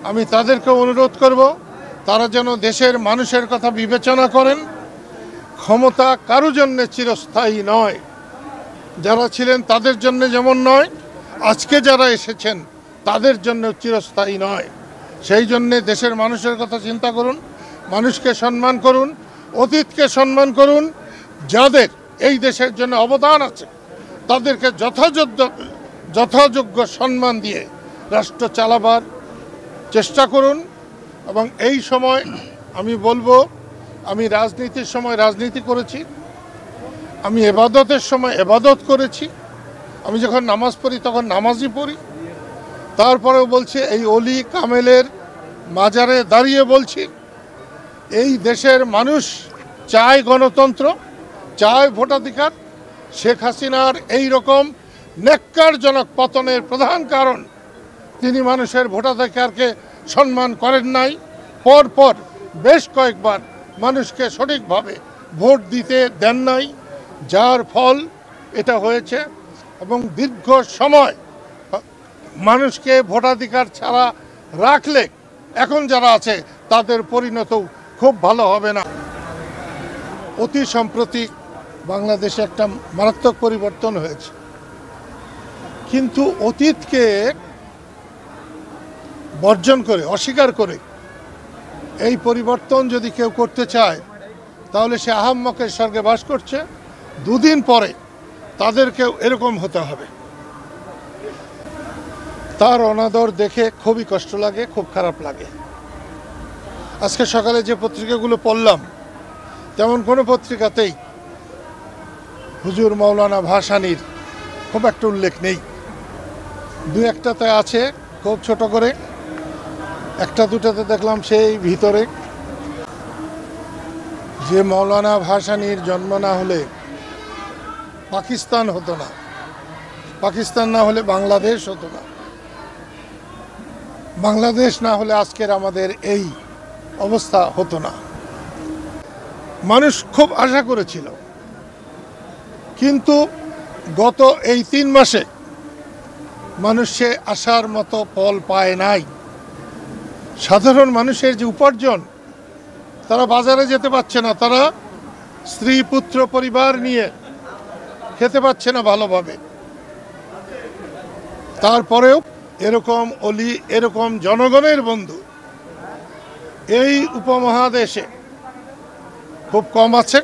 আমি তাদেরকে অনুরোধ করব তারা যেন দেশের মানুষের কথা বিবেচনা করেন। ক্ষমতা কারো জন্য চিরস্থায়ী নয়, যারা ছিলেন তাদের জন্য যেমন নয়, আজকে যারা এসেছেন তাদের জন্য চিরস্থায়ী নয়। সেই জন্যে দেশের মানুষের কথা চিন্তা করুন, মানুষকে সম্মান করুন, অতীতকে সম্মান করুন। যাদের এই দেশের জন্য অবদান আছে তাদেরকে যথাযোগ্য সম্মান দিয়ে রাষ্ট্র চালাবার চেষ্টা করুন। এবং এই সময় আমি বলবো, আমি রাজনীতির সময় রাজনীতি করেছি, আমি এবাদতের সময় এবাদত করেছি, আমি যখন নামাজ পড়ি তখন নামাজই পড়ি। তারপরেও বলছি, এই অলি কামেলের মাজারে দাঁড়িয়ে বলছি, এই দেশের মানুষ চায় গণতন্ত্র, চায় ভোটাধিকার। শেখ হাসিনার এই রকম ন্যাক্কারজনক পতনের প্রধান কারণ তিনি মানুষের ভোটাধিকারকে সম্মান করেন নাই। পরপর বেশ কয়েকবার মানুষকে সঠিকভাবে ভোট দিতে দেন নাই, যার ফল এটা হয়েছে। এবং দীর্ঘ সময় মানুষকে ভোটাধিকার ছাড়া রাখলে এখন যারা আছে তাদের পরিণত খুব ভালো হবে না। অতি সম্প্রতি বাংলাদেশে একটা মারাত্মক পরিবর্তন হয়েছে, কিন্তু অতীতকে বর্জন করে, অস্বীকার করে এই পরিবর্তন যদি কেউ করতে চায় তাহলে সে আহাম্মকের স্বর্গে বাস করছে। দুদিন পরে তাদেরকেও এরকম হতে হবে। তার অনাদর দেখে খুবই কষ্ট লাগে, খুব খারাপ লাগে। আজকে সকালে যে পত্রিকাগুলো পড়লাম তেমন কোনো পত্রিকাতেই হুজুর মাওলানা ভাসানীর খুব একটা উল্লেখ নেই। দু একটাতে আছে খুব ছোট করে, একটা দুটাতে দেখলাম সেই ভিতরে যে মাওলানা ভাসানীর জন্ম না হলে পাকিস্তান হতো না, পাকিস্তান না হলে বাংলাদেশ হতো না, বাংলাদেশ না হলে আজকের আমাদের এই অবস্থা হতো না। মানুষ খুব আশা করেছিল, কিন্তু গত এই 3 মাসে মানুষ সে আশার মতো ফল পায় নাই। সাধারণ মানুষের যে উপার্জন, তারা বাজারে যেতে পারছে না, তারা স্ত্রী পুত্র পরিবার নিয়ে খেতে পাচ্ছে না ভালোভাবে। তারপরেও এরকম অলি, এরকম জনগণের বন্ধু এই উপমহাদেশে খুব কম আছে।